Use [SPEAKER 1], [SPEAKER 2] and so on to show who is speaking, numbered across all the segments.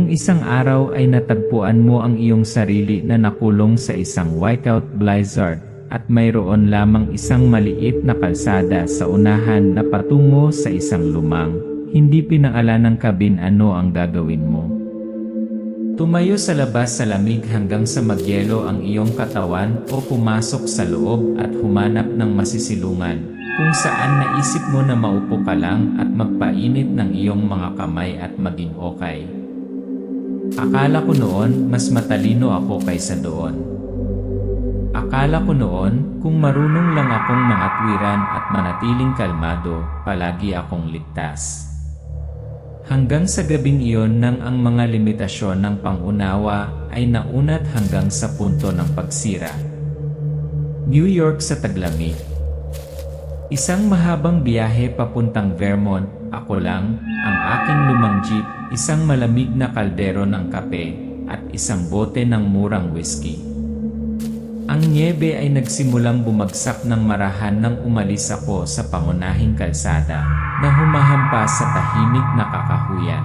[SPEAKER 1] Kung isang araw ay natagpuan mo ang iyong sarili na nakulong sa isang whiteout blizzard, at mayroon lamang isang maliit na kalsada sa unahan na patungo sa isang lumang, hindi pinangalan ng kabin, ano ang gagawin mo? Tumayo sa labas sa lamig hanggang sa magyelo ang iyong katawan o pumasok sa loob at humanap ng masisilungan, kung saan naisip mo na maupo ka lang at magpainit ng iyong mga kamay at maging okay. Akala ko noon mas matalino ako kaysa doon. Akala ko noon kung marunong lang akong mangatwiran at manatiling kalmado, palagi akong ligtas. Hanggang sa gabing iyon nang ang mga limitasyon ng pangunawa ay naunat hanggang sa punto ng pagsira. New York sa taglamig. Isang mahabang biyahe papuntang Vermont, ako lang, ang aking lumang jeep, isang malamig na kaldero ng kape, at isang bote ng murang whiskey. Ang nyebe ay nagsimulang bumagsak ng marahan nang umalis ako sa pangunahing kalsada na humahampas sa tahimik na kakahuyan.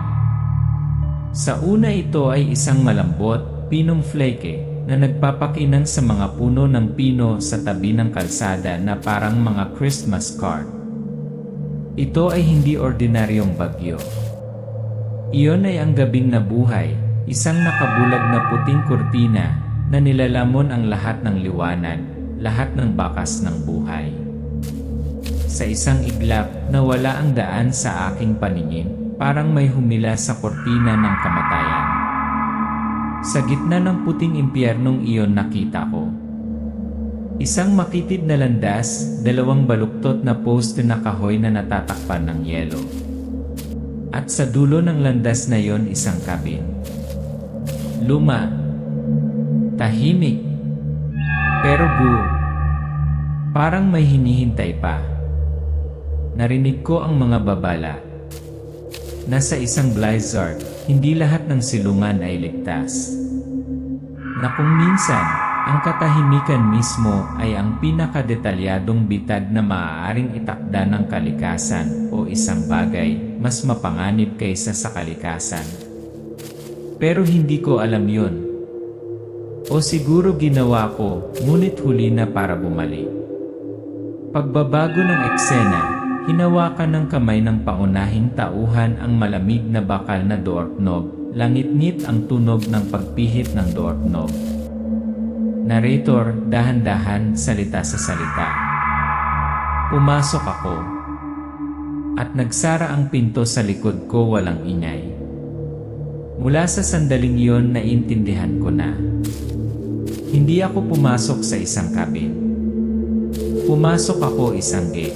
[SPEAKER 1] Sa una ito ay isang malambot, pinong flake na nagpapakinang sa mga puno ng pino sa tabi ng kalsada na parang mga Christmas card. Ito ay hindi ordinaryong bagyo. Iyon ay ang gabing nabuhay, isang nakabulag na puting kurtina na nilalamon ang lahat ng liwanag, lahat ng bakas ng buhay. Sa isang iglap, nawala ang daan sa aking paningin, parang may humila sa kortina ng kamatayan. Sa gitna ng puting impyernong iyon nakita ko isang makitid na landas, dalawang baluktot na poste na kahoy na natatakpan ng yelo. At sa dulo ng landas na iyon isang kabin. Luma, tahimik, pero parang may hinihintay pa. Narinig ko ang mga babala. Nasa isang blizzard, hindi lahat ng silungan ay ligtas. Na kung minsan, ang katahimikan mismo ay ang pinakadetalyadong bitag na maaaring itakda ng kalikasan o isang bagay, mas mapanganib kaysa sa kalikasan. Pero hindi ko alam yun. O siguro ginawa ko, ngunit huli na para bumalik. Pagbabago ng eksena, hinawakan ng kamay ng paunahing tauhan ang malamig na bakal na doorknob, langit-ngit ang tunog ng pagpihit ng doorknob. Narrator, dahan-dahan, salita sa salita. Pumasok ako. At nagsara ang pinto sa likod ko walang ingay. Mula sa sandaling iyon naiintindihan ko na. Hindi ako pumasok sa isang cabin. Pumasok ako isang gate.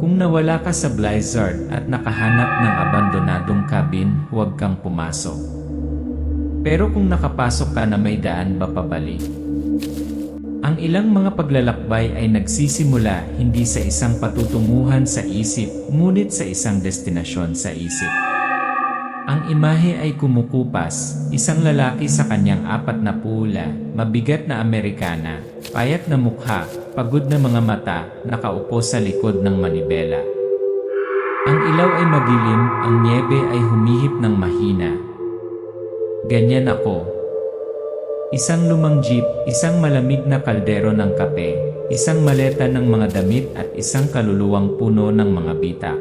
[SPEAKER 1] Kung nawala ka sa blizzard at nakahanap ng abandonadong cabin, huwag kang pumasok. Pero kung nakapasok ka na may daan ba pabalik? Ang ilang mga paglalakbay ay nagsisimula hindi sa isang patutunguhan sa isip, ngunit sa isang destinasyon sa isip. Ang imahe ay kumukupas, isang lalaki sa kanyang 4 na pula, mabigat na Amerikana, payat na mukha, pagod na mga mata, nakaupo sa likod ng manibela. Ang ilaw ay madilim, ang nyebe ay humihip ng mahina. Ganyan ako. Isang lumang jeep, isang malamig na kaldero ng kape, isang maleta ng mga damit at isang kaluluwang puno ng mga bitak.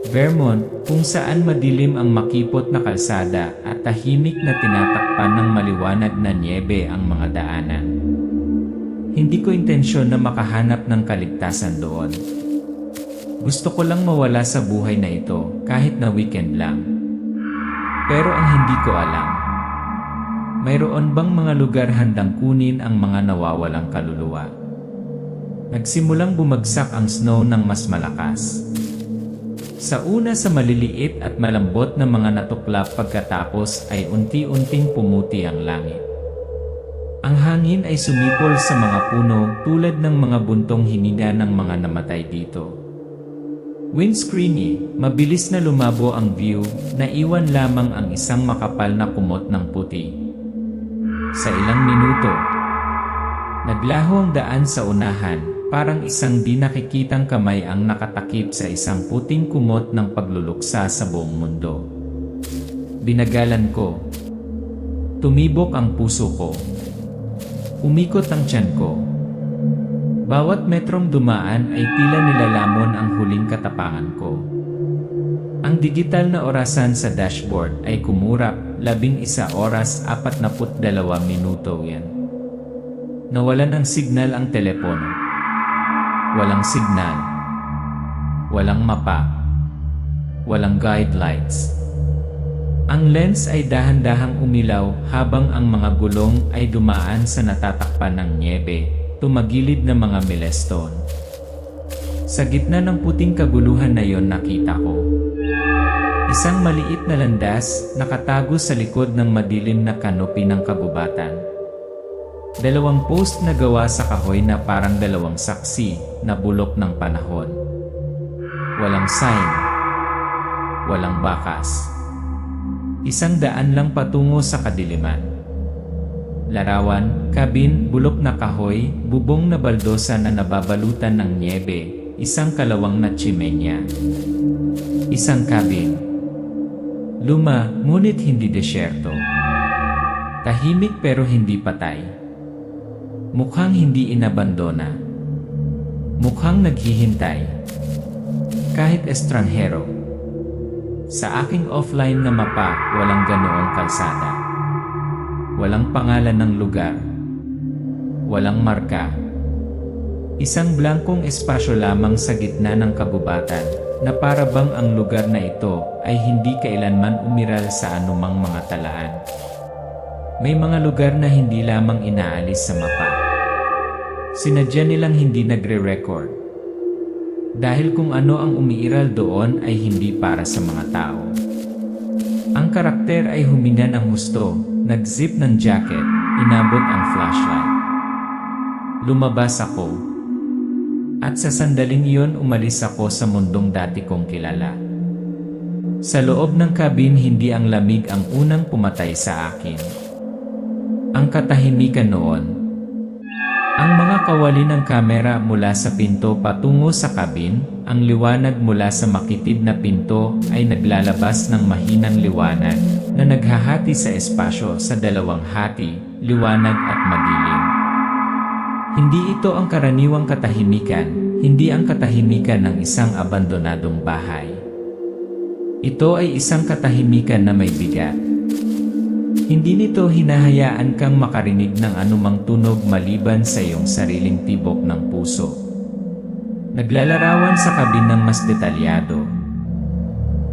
[SPEAKER 1] Vermont, kung saan madilim ang makipot na kalsada at tahimik na tinatakpan ng maliwanag na nyebe ang mga daanan. Hindi ko intensyon na makahanap ng kaligtasan doon. Gusto ko lang mawala sa buhay na ito, kahit na weekend lang. Pero ang hindi ko alam, mayroon bang mga lugar handang kunin ang mga nawawalang kaluluwa? Nagsimulang bumagsak ang snow ng mas malakas. Sa una sa maliliit at malambot na mga natuklap pagkatapos ay unti-unting pumuti ang langit. Ang hangin ay sumipol sa mga puno tulad ng mga buntong hininga ng mga namatay dito. Windscreen, mabilis na lumabo ang view, naiwan lamang ang isang makapal na kumot ng puti. Sa ilang minuto, naglaho ang daan sa unahan, parang isang di nakikitang kamay ang nakatakip sa isang puting kumot ng pagluluksa sa buong mundo. Binagalan ko. Tumibok ang puso ko. Umikot ang tiyan ko. Bawat metrong dumaan ay tila nilalamon ang huling katapangan ko. Ang digital na orasan sa dashboard ay kumurap, 11 oras 42 minuto yan. Nawalan ng signal ang telepono. Walang signal. Walang mapa. Walang guide lights. Ang lens ay dahan-dahang umilaw habang ang mga gulong ay dumaan sa natatakpan ng nyebe, tumagilid na mga milestone. Sa gitna ng puting kaguluhan na yon nakita ko isang maliit na landas nakatago sa likod ng madilim na kanopi ng kagubatan. 2 post na gawa sa kahoy na parang 2 saksi na bulok ng panahon. Walang sign. Walang bakas. 100 lang patungo sa kadiliman. Larawan, kabin, bulok na kahoy, bubong na baldosa na nababalutan ng nyebe, isang kalawang na tsimenya. Isang kabin. Luma, ngunit hindi desyerto. Tahimik pero hindi patay. Mukhang hindi inabandona. Mukhang naghihintay. Kahit estranghero. Sa aking offline na mapa, walang ganoong kalsada. Walang pangalan ng lugar. Walang marka. Isang blankong espasyo lamang sa gitna ng kagubatan, na para bang ang lugar na ito ay hindi kailanman umiral sa anumang mga talaan. May mga lugar na hindi lamang inaalis sa mapa. Sinadya nilang hindi nagre-record. Dahil kung ano ang umiiral doon ay hindi para sa mga tao. Ang karakter ay humina ng husto, nag-zip ng jacket, inabot ang flashlight. Lumabas ako. At sa sandaling iyon umalis ako sa mundong dati kong kilala. Sa loob ng kabin hindi ang lamig ang unang pumatay sa akin. Ang katahimikan noon. Ang mga kawali ng kamera mula sa pinto patungo sa kabin, ang liwanag mula sa makitid na pinto ay naglalabas ng mahinang liwanag na naghahati sa espasyo sa 2 hati, liwanag at madilim. Hindi ito ang karaniwang katahimikan, hindi ang katahimikan ng isang abandonadong bahay. Ito ay isang katahimikan na may bigat. Hindi nito hinahayaan kang makarinig ng anumang tunog maliban sa iyong sariling tibok ng puso. Naglalarawan sa kabin ng mas detalyado.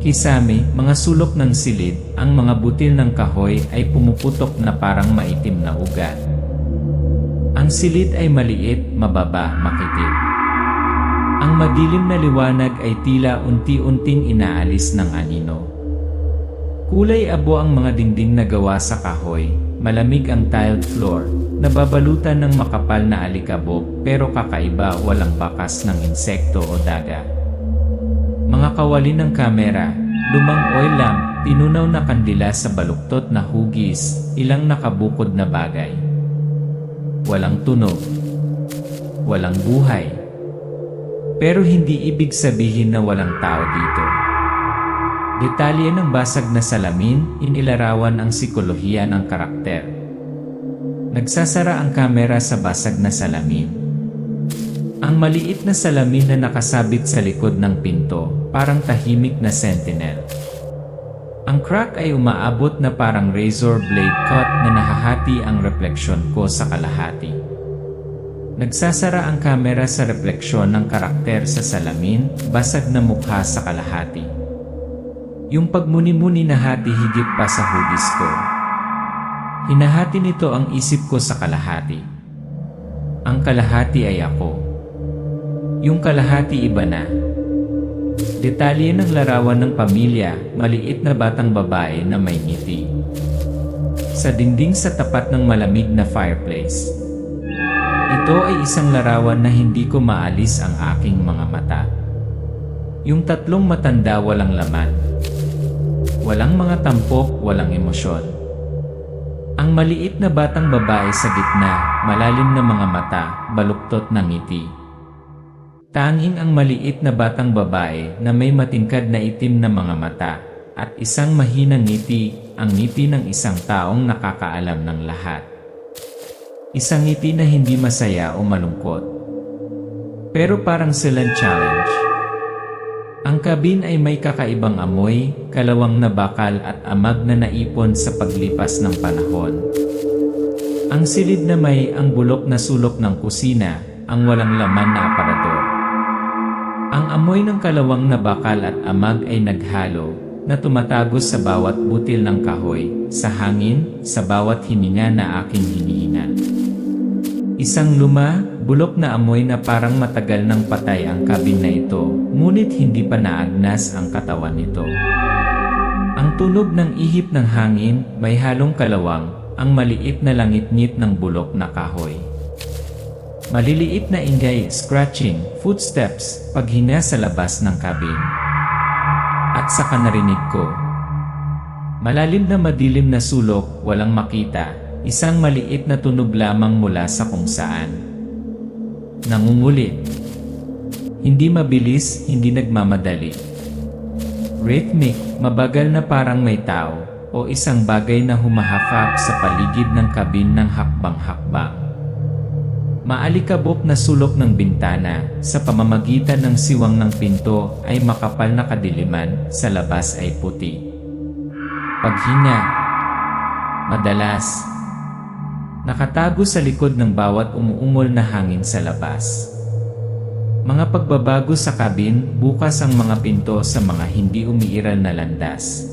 [SPEAKER 1] Kisame, mga sulok ng silid, ang mga butil ng kahoy ay pumuputok na parang maitim na ugat. Ang silid ay maliit, mababa, makitid. Ang madilim na liwanag ay tila unti-unting inaalis ng anino. Kulay abo ang mga dingding na gawa sa kahoy, malamig ang tiled floor, nababalutan ng makapal na alikabok pero kakaiba, walang bakas ng insekto o daga. Mga kawali ng kamera, lumang oil lamp, tinunaw na kandila sa baluktot na hugis, ilang nakabukod na bagay. Walang tunog. Walang buhay. Pero hindi ibig sabihin na walang tao dito. Detalye ng basag na salamin, inilarawan ang psikolohiya ng karakter. Nagsasara ang kamera sa basag na salamin. Ang maliit na salamin na nakasabit sa likod ng pinto, parang tahimik na sentinel. Ang crack ay umaabot na parang razor blade cut na nahahati ang refleksyon ko sa kalahati. Nagsasara ang kamera sa refleksyon ng karakter sa salamin, basag na mukha sa kalahati. Yung pagmuni-muni na hati higit pa sa hugis ko. Hinahati nito ang isip ko sa kalahati. Ang kalahati ay ako. Yung kalahati iba na. Detalye ng larawan ng pamilya, maliit na batang babae na may ngiti. Sa dingding sa tapat ng malamig na fireplace. Ito ay isang larawan na hindi ko maalis ang aking mga mata. Yung 3 matanda walang laman. Walang mga tampok, walang emosyon. Ang maliit na batang babae sa gitna, malalim na mga mata, baluktot na ngiti. Tanging ang maliit na batang babae na may matingkad na itim na mga mata at isang mahinang ngiti ang ngiti ng isang taong nakakaalam ng lahat. Isang ngiti na hindi masaya o malungkot, pero parang silent challenge. Ang kabin ay may kakaibang amoy, kalawang na bakal at amag na naipon sa paglipas ng panahon. Ang silid na may ang bulok na sulok ng kusina, ang walang laman na aparador. Ang amoy ng kalawang na bakal at amag ay naghalo, na tumatagos sa bawat butil ng kahoy, sa hangin, sa bawat hininga na aking hinihinga. Isang luma, bulok na amoy na parang matagal nang patay ang kabin na ito, ngunit hindi pa naagnas ang katawan nito. Ang tunog ng ihip ng hangin, may halong kalawang, ang maliit na langit-ngit ng bulok na kahoy. Maliliit na ingay, scratching, footsteps, paghinga sa labas ng kabin. At saka narinig ko. Malalim na madilim na sulok, walang makita, isang maliit na tunog lamang mula sa kung saan. Nangungulit. Hindi mabilis, hindi nagmamadali. Rhythmic, mabagal na parang may tao, o isang bagay na humahakap sa paligid ng kabin ng hakbang-hakbang. Maalikabok na sulok ng bintana, sa pamamagitan ng siwang ng pinto ay makapal na kadiliman, sa labas ay puti. Paghinga. Madalas. Nakatago sa likod ng bawat umuungol na hangin sa labas. Mga pagbabago sa kabin, bukas ang mga pinto sa mga hindi umiiral na landas.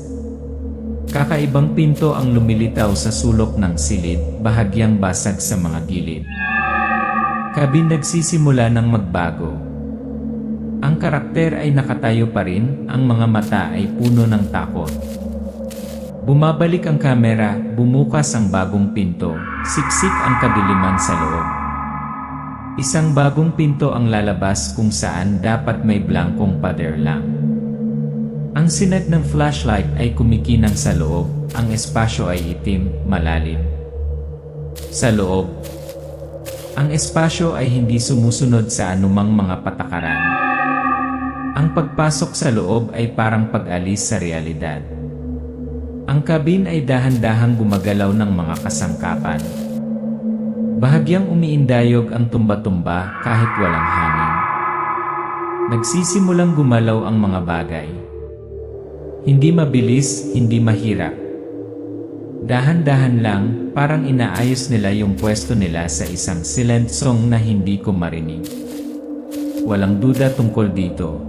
[SPEAKER 1] Kakaibang pinto ang lumilitaw sa sulok ng silid, bahagyang basag sa mga gilid. Kabin nagsisimula ng magbago. Ang karakter ay nakatayo pa rin, ang mga mata ay puno ng takot. Bumabalik ang kamera, bumukas ang bagong pinto, siksik ang kadiliman sa loob. Isang bagong pinto ang lalabas kung saan dapat may blankong pader lang. Ang sinag ng flashlight ay kumikinang sa loob, ang espasyo ay itim, malalim. Sa loob, ang espasyo ay hindi sumusunod sa anumang mga patakaran. Ang pagpasok sa loob ay parang pag-alis sa realidad. Ang kabin ay dahan-dahang gumagalaw ng mga kasangkapan. Bahagyang umiindayog ang tumba-tumba kahit walang hangin. Nagsisimulang gumalaw ang mga bagay. Hindi mabilis, hindi mahirap. Dahan-dahan lang, parang inaayos nila yung pwesto nila sa isang silent song na hindi ko marinig. Walang duda tungkol dito.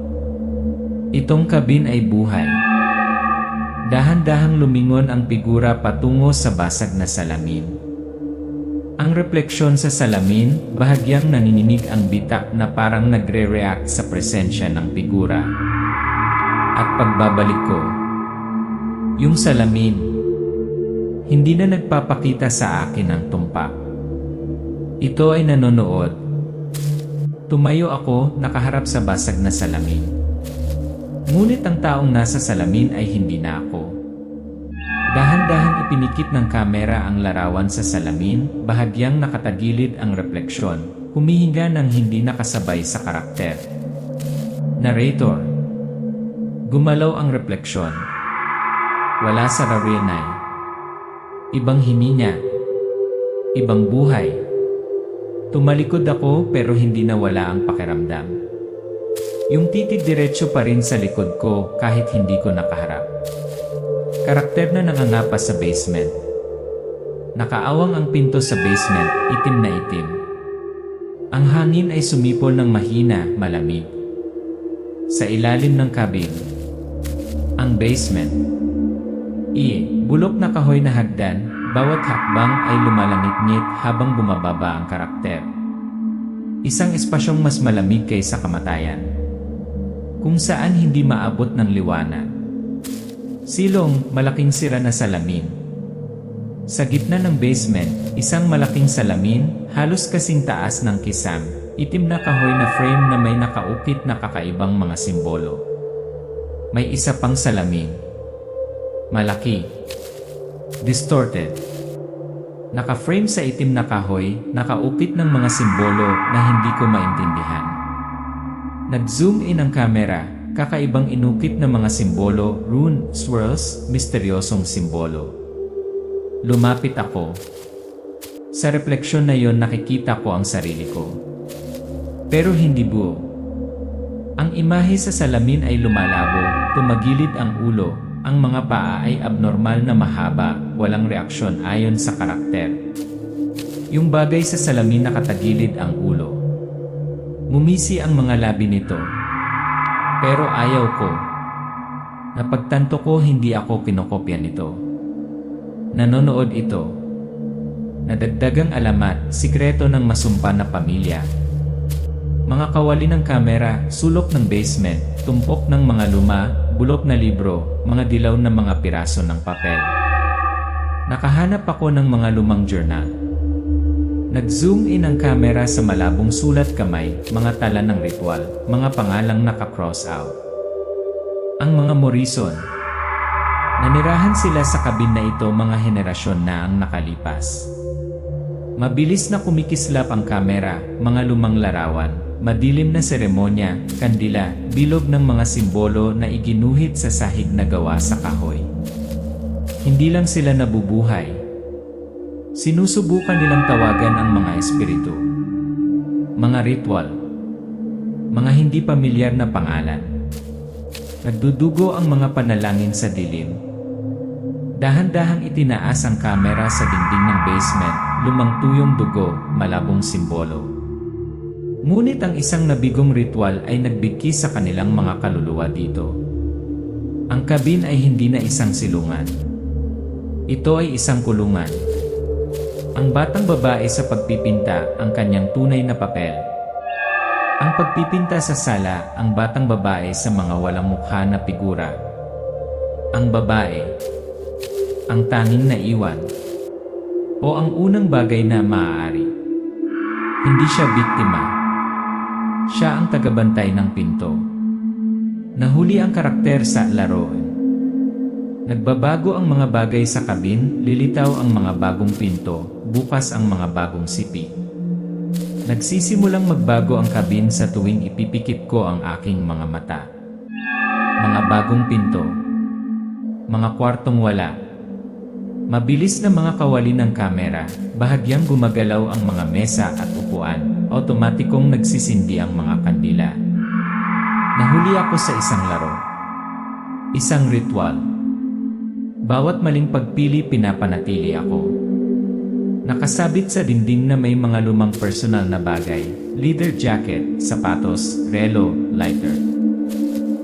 [SPEAKER 1] Itong kabin ay buhay. Dahan-dahang lumingon ang figura patungo sa basag na salamin. Ang refleksyon sa salamin, bahagyang nanininig ang bitak na parang nagre-react sa presensya ng figura. At pagbabalik ko, yung salamin, hindi na nagpapakita sa akin ng tumpak. Ito ay nanonood. Tumayo ako, nakaharap sa basag na salamin. Ngunit ang taong nasa salamin ay hindi na ako. Dahan-dahan ipinikit ng kamera ang larawan sa salamin, bahagyang nakatagilid ang refleksyon, humihinga ng hindi nakasabay sa karakter. Narrator. Gumalaw ang refleksyon. Wala sa rarinay. Ibang hininga. Ibang buhay. Tumalikod ako pero hindi nawala ang pakiramdam. Yung titig diretso pa rin sa likod ko kahit hindi ko nakaharap. Karakter na nangangapa sa basement. Nakaawang ang pinto sa basement, itim na itim. Ang hangin ay sumipol ng mahina, malamig. Sa ilalim ng kabin. Ang basement. Bulok na kahoy na hagdan, bawat hakbang ay lumalangit-ngit habang bumababa ang karakter. Isang espasyong mas malamig kaysa kamatayan. Kung saan hindi maabot ng liwanag. Silong, malaking sira na salamin. Sa gitna ng basement, isang malaking salamin, halos kasing taas ng kisam, itim na kahoy na frame na may nakaukit na kakaibang mga simbolo. May isa pang salamin. Malaki. Distorted. Naka-frame sa itim na kahoy, nakaukit ng mga simbolo na hindi ko maintindihan. Nag-zoom in ang kamera, kakaibang inukit na mga simbolo, rune, swirls, misteryosong simbolo. Lumapit ako. Sa refleksyon na yon nakikita ko ang sarili ko. Pero hindi buo. Ang imahe sa salamin ay lumalabo, tumagilid ang ulo, ang mga paa ay abnormal na mahaba, walang reaksyon ayon sa karakter. Yung bagay sa salamin nakatagilid ang ulo. Ngumisi ang mga labi nito. Pero ayaw ko. Napagtanto ko hindi ako kinokopya nito. Nanonood ito. Nadagdagang alamat, sikreto ng masumpa na pamilya. Mga kawali ng kamera, sulok ng basement, tumpok ng mga luma, bulok na libro, mga dilaw na mga piraso ng papel. Nakahanap ako ng mga lumang journal. Nag-zoom in ang kamera sa malabong sulat kamay, mga tala ng ritual, mga pangalang naka-cross out. Ang mga Morrison. Nanirahan sila sa kabin na ito mga henerasyon na ang nakalipas. Mabilis na kumikislap ang kamera, mga lumang larawan, madilim na seremonya, kandila, bilog ng mga simbolo na iginuhit sa sahig na gawa sa kahoy. Hindi lang sila nabubuhay. Sinusubukan nilang tawagan ang mga espiritu, mga ritual, mga hindi pamilyar na pangalan. Nagdudugo ang mga panalangin sa dilim. Dahan-dahang itinaas ang kamera sa dingding ng basement, lumang tuyong dugo, malabong simbolo. Ngunit ang isang nabigong ritual ay nagbigki sa kanilang mga kaluluwa dito. Ang kabin ay hindi na isang silungan. Ito ay isang kulungan. Ang batang babae sa pagpipinta, ang kanyang tunay na papel. Ang pagpipinta sa sala, ang batang babae sa mga walang mukha na figura. Ang babae, ang tanging naiwan, o ang unang bagay na maaari. Hindi siya biktima. Siya ang tagabantay ng pinto. Nahuli ang karakter sa laro. Nagbabago ang mga bagay sa kabin, lilitaw ang mga bagong pinto, bukas ang mga bagong sipi. Nagsisimulang magbago ang kabin sa tuwing ipipikit ko ang aking mga mata. Mga bagong pinto. Mga kwartong wala. Mabilis na mga kawali ng kamera, bahagyang gumagalaw ang mga mesa at upuan, otomatikong nagsisindi ang mga kandila. Nahuli ako sa isang laro. Isang ritual. Bawat maling pagpili pinapanatili ako. Nakasabit sa dingding na may mga lumang personal na bagay, leather jacket, sapatos, relo, lighter.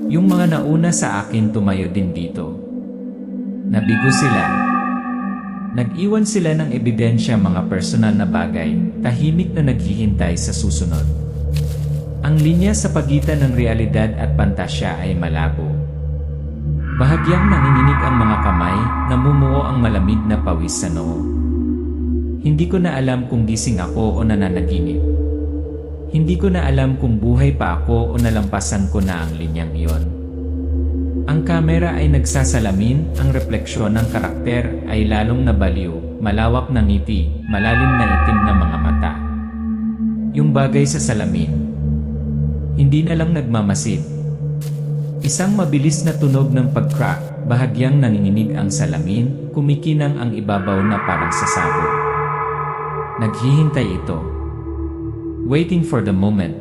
[SPEAKER 1] Yung mga nauna sa akin tumayo din dito. Nabigo sila. Nag-iwan sila ng ebidensya mga personal na bagay, tahimik na naghihintay sa susunod. Ang linya sa pagitan ng realidad at pantasya ay malabo. Bahagyang nanginginig ang mga kamay, namumuo ang malamig na pawis sa noo. Hindi ko na alam kung gising ako o nananaginip. Hindi ko na alam kung buhay pa ako o nalampasan ko na ang linyang iyon. Ang kamera ay nagsasalamin, ang refleksyon ng karakter ay lalong nabaliw, malawak na ngiti, malalim na itim na mga mata. Yung bagay sa salamin, hindi na lang nagmamasid. Isang mabilis na tunog ng pag-crack, bahagyang nanginginig ang salamin, kumikinang ang ibabaw na parang sasabog. Naghihintay ito. Waiting for the moment.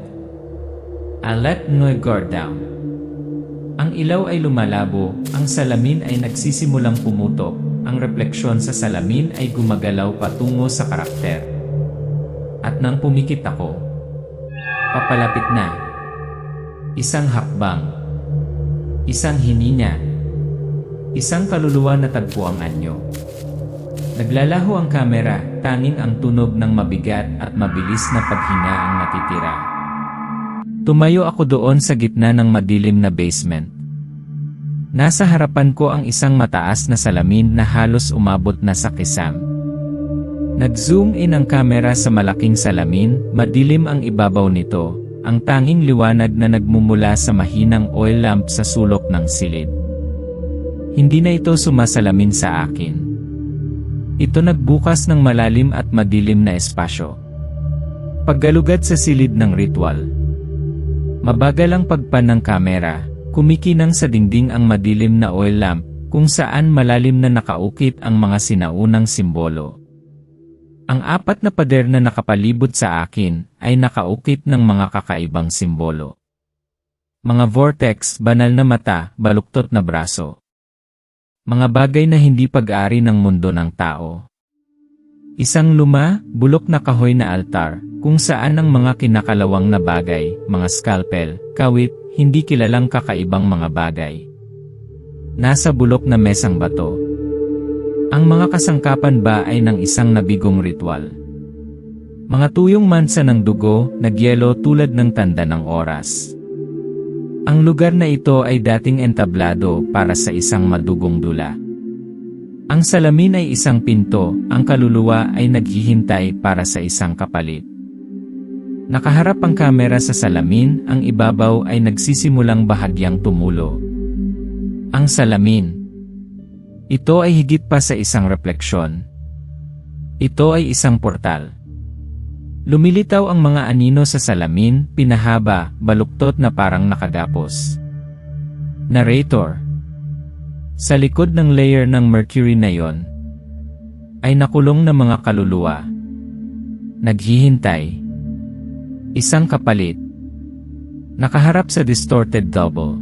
[SPEAKER 1] I let my guard down. Ang ilaw ay lumalabo, ang salamin ay nagsisimulang pumutok, ang refleksyon sa salamin ay gumagalaw patungo sa karakter. At nang pumikit ako, papalapit na. Isang hakbang. Isang hininga. Isang kaluluwa na tagpo ang anyo. Naglalaho ang kamera, tanging ang tunog ng mabigat at mabilis na paghinga ang natitira. Tumayo ako doon sa gitna ng madilim na basement. Nasa harapan ko ang isang mataas na salamin na halos umabot na sa kisam. Nag-zoom in ang kamera sa malaking salamin, madilim ang ibabaw nito. Ang tanging liwanag na nagmumula sa mahinang oil lamp sa sulok ng silid. Hindi na ito sumasalamin sa akin. Ito nagbukas ng malalim at madilim na espasyo. Paggalugad sa silid ng ritual. Mabagal ang pagpan ng kamera, kumikinang sa dingding ang madilim na oil lamp, kung saan malalim na nakaukit ang mga sinaunang simbolo. Ang 4 na pader na nakapalibot sa akin ay nakaukit ng mga kakaibang simbolo. Mga vortex, banal na mata, baluktot na braso. Mga bagay na hindi pag-ari ng mundo ng tao. Isang bulok na kahoy na altar, kung saan ang mga kinakalawang na bagay, mga scalpel, kawit, hindi kilalang kakaibang mga bagay. Nasa bulok na mesang bato. Ang mga kasangkapan ba ay ng isang nabigong ritual? Mga tuyong mansa ng dugo, nagyelo tulad ng tanda ng oras. Ang lugar na ito ay dating entablado para sa isang madugong dula. Ang salamin ay isang pinto, ang kaluluwa ay naghihintay para sa isang kapalit. Nakaharap ang kamera sa salamin, ang ibabaw ay nagsisimulang bahagyang tumulo. Ang salamin. Ito ay higit pa sa isang refleksyon. Ito ay isang portal. Lumilitaw ang mga anino sa salamin, pinahaba, baluktot na parang nakagapos. Narrator. Sa likod ng layer ng mercury na yon, ay nakulong na mga kaluluwa. Naghihintay. Isang kapalit. Nakaharap sa distorted double.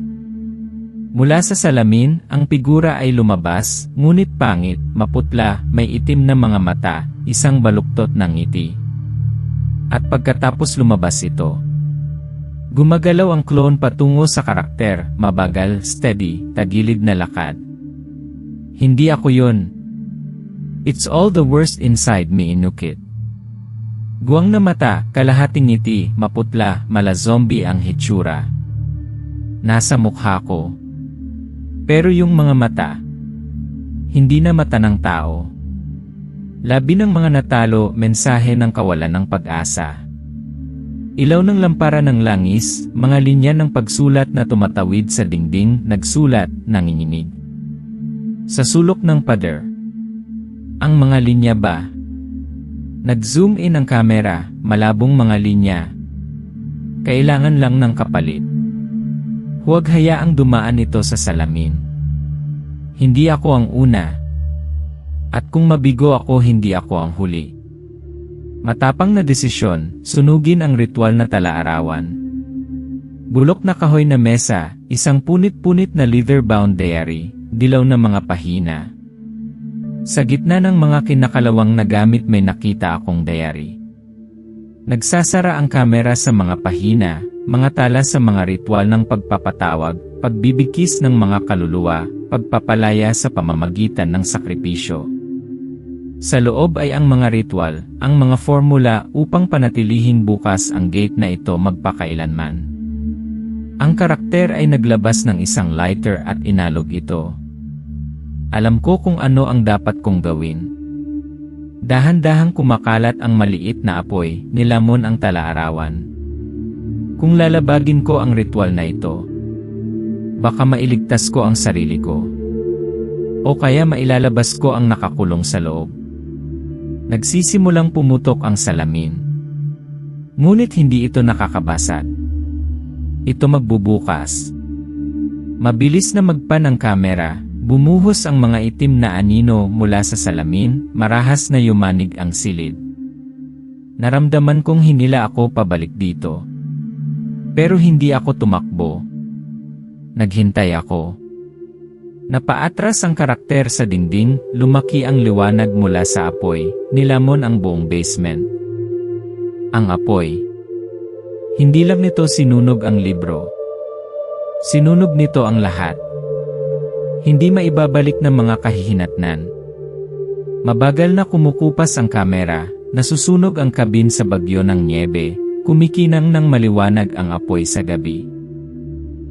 [SPEAKER 1] Mula sa salamin, ang figura ay lumabas, ngunit pangit, maputla, may itim na mga mata, isang baluktot ng ngiti. At pagkatapos lumabas ito, gumagalaw ang clone patungo sa karakter, mabagal, steady, tagilid na lakad. Hindi ako yun. It's all the worst inside me, inukit. Guwang na mata, kalahating ngiti, maputla, mala zombie ang hitsura. Nasa mukha ko. Pero yung mga mata, hindi na mata ng tao. Labi ng mga natalo, mensahe ng kawalan ng pag-asa. Ilaw ng lampara ng langis, mga linya ng pagsulat na tumatawid sa dingding, nagsulat, nanginginig. Sa sulok ng pader. Ang mga linya ba? Nag-zoom in ang kamera, malabong mga linya. Kailangan lang ng kapalit. Huwag hayaang dumaan ito sa salamin. Hindi ako ang una. At kung mabigo ako, hindi ako ang huli. Matapang na desisyon, sunugin ang ritual na tala-arawan. Bulok na kahoy na mesa, isang punit-punit na leather-bound diary, dilaw na mga pahina. Sa gitna ng mga kinakalawang na gamit may nakita akong diary. Nagsasara ang kamera sa mga pahina, mga tala sa mga ritual ng pagpapatawag, pagbibigkis ng mga kaluluwa, pagpapalaya sa pamamagitan ng sakripisyo. Sa loob ay ang mga ritual, ang mga formula upang panatilihin bukas ang gate na ito magpakailanman. Ang karakter ay naglabas ng isang lighter at inalog ito. Alam ko kung ano ang dapat kong gawin. Dahan-dahang kumakalat ang maliit na apoy, nilamon ang tala-arawan. Kung lalabagin ko ang ritual na ito, baka mailigtas ko ang sarili ko. O kaya mailalabas ko ang nakakulong sa loob. Nagsisimulang pumutok ang salamin. Ngunit hindi ito nakakabasag. Ito magbubukas. Mabilis na magpan ang kamera. Bumuhos ang mga itim na anino mula sa salamin, marahas na yumanig ang silid. Naramdaman kong hinila ako pabalik dito. Pero hindi ako tumakbo. Naghintay ako. Napaatras ang karakter sa dingding, lumaki ang liwanag mula sa apoy, nilamon ang buong basement. Ang apoy. Hindi lang nito sinunog ang libro. Sinunog nito ang lahat. Hindi maibabalik ng mga kahihinatnan. Mabagal na kumukupas ang kamera, nasusunog ang kabin sa bagyo ng nyebe, kumikinang ng maliwanag ang apoy sa gabi.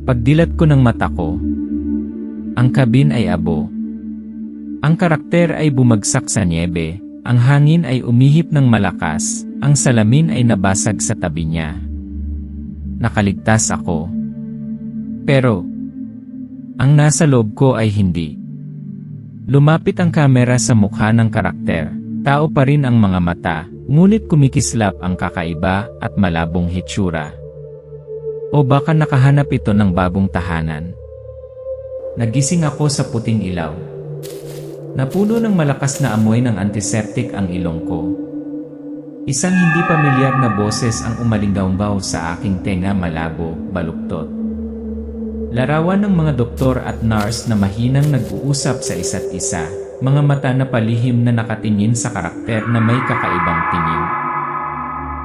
[SPEAKER 1] Pagdilat ko ng mata ko, ang kabin ay abo. Ang karakter ay bumagsak sa nyebe, ang hangin ay umihip ng malakas, ang salamin ay nabasag sa tabi niya. Nakaligtas ako. Pero, ang nasa loob ko ay hindi. Lumapit ang kamera sa mukha ng karakter, tao pa rin ang mga mata, ngunit kumikislap ang kakaiba at malabong hitsura. O baka nakahanap ito ng bagong tahanan. Nagising ako sa puting ilaw. Napuno ng malakas na amoy ng antiseptic ang ilong ko. Isang hindi pamilyar na boses ang umalinggaw sa aking tenga, malabo, baluktot. Larawan ng mga doktor at nurse na mahinang nag-uusap sa isa't isa, mga mata na palihim na nakatingin sa karakter na may kakaibang tingin.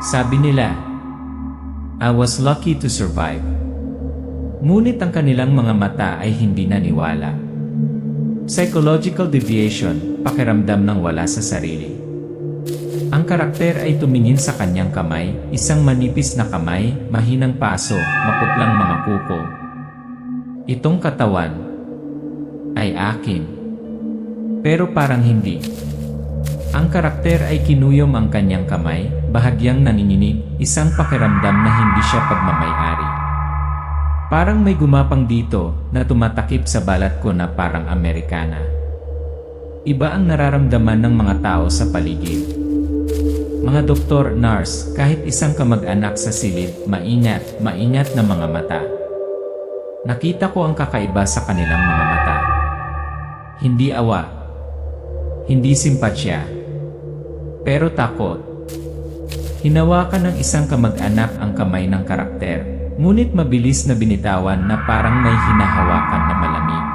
[SPEAKER 1] Sabi nila, "I was lucky to survive." Ngunit ang kanilang mga mata ay hindi naniwala. Psychological deviation, pakiramdam ng wala sa sarili. Ang karakter ay tumingin sa kanyang kamay, isang manipis na kamay, mahinang paso, maputlang mga kuko. Itong katawan ay akin. Pero parang hindi. Ang karakter ay kinuyom ang kanyang kamay, bahagyang nanginginig, isang pakiramdam na hindi siya pagmamay-ari. Parang may gumapang dito na tumatakip sa balat ko na parang Amerikana. Iba ang nararamdaman ng mga tao sa paligid. Mga doktor, nurse, kahit isang kamag-anak sa silid, maingat na mga mata. Nakita ko ang kakaiba sa kanilang mga mata. Hindi awa. Hindi simpatsya. Pero takot. Hinawakan ng isang kamag-anak ang kamay ng karakter. Ngunit mabilis na binitawan na parang may hinahawakan na malamig.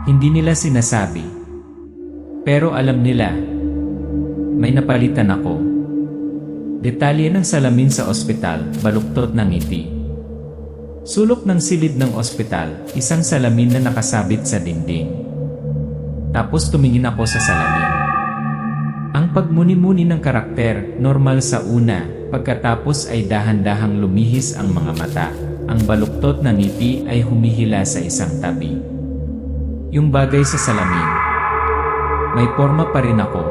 [SPEAKER 1] Hindi nila sinasabi. Pero alam nila, may napalitan ako. Detalye ng salamin sa ospital, baluktot ng ngiti. Sulok ng silid ng ospital, isang salamin na nakasabit sa dingding. Tapos tumingin ako sa salamin. Ang pagmuni-muni ng karakter, normal sa una. Pagkatapos ay dahan-dahang lumihis ang mga mata. Ang baluktot na ngiti ay humihila sa isang tabi. Yung bagay sa salamin. May porma pa rin ako.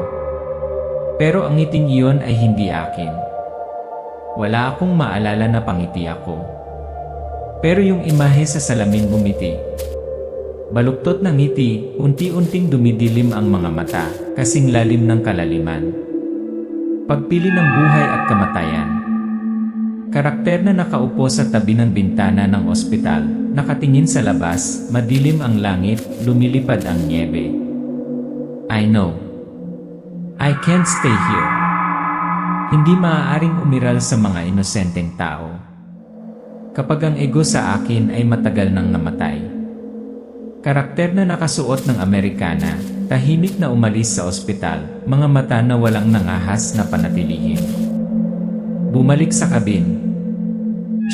[SPEAKER 1] Pero ang ngiting iyon ay hindi akin. Wala akong maalala na pangiti ako. Pero yung imahe sa salamin bumiti. Baluktot na ngiti, unti-unting dumidilim ang mga mata, kasing lalim ng kalaliman. Pagpili ng buhay at kamatayan. Karakter na nakaupo sa tabi ng bintana ng ospital, nakatingin sa labas, madilim ang langit, lumilipad ang nyebe. I know. I can't stay here. Hindi maaaring umiral sa mga inosenteng tao. Kapag ang ego sa akin ay matagal nang namatay. Karakter na nakasuot ng Amerikana, tahimik na umalis sa ospital, mga mata na walang nangahas na panatilihin. Bumalik sa kabin.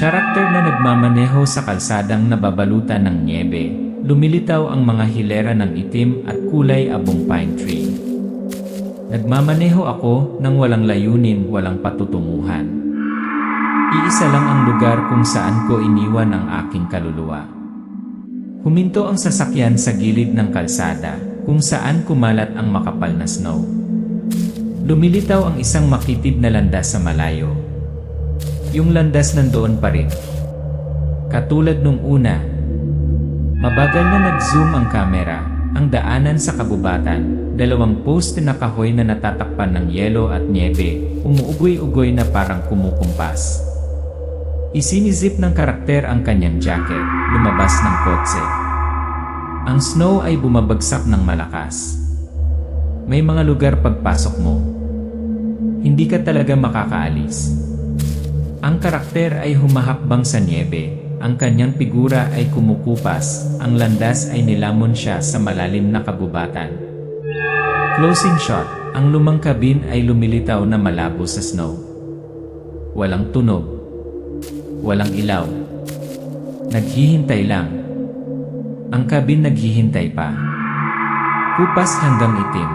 [SPEAKER 1] Karakter na nagmamaneho sa kalsadang nababalutan ng nyebe, lumilitaw ang mga hilera ng itim at kulay abong pine tree. Nagmamaneho ako nang walang layunin, walang patutunguhan. Iisa lang ang lugar kung saan ko iniwan ang aking kaluluwa. Huminto ang sasakyan sa gilid ng kalsada, kung saan kumalat ang makapal na snow. Lumilitaw ang isang makitid na landas sa malayo. Yung landas nandoon pa rin. Katulad nung una. Mabagal na nag-zoom ang kamera, ang daanan sa kabubatan, dalawang poste na kahoy na natatakpan ng yelo at nyebe, umuugoy-ugoy na parang kumukumpas. Isinizip ng karakter ang kanyang jacket, lumabas ng kotse. Ang snow ay bumabagsak ng malakas. May mga lugar pagpasok mo, hindi ka talaga makakaalis. Ang karakter ay humahakbang sa nyebe, ang kanyang figura ay kumukupas, ang landas ay nilamon siya sa malalim na kabubatan. Closing shot, ang lumang kabin ay lumilitaw na malabo sa snow. Walang tunog. Walang ilaw. Naghihintay lang. Ang kabin naghihintay pa. Kupas hanggang itim.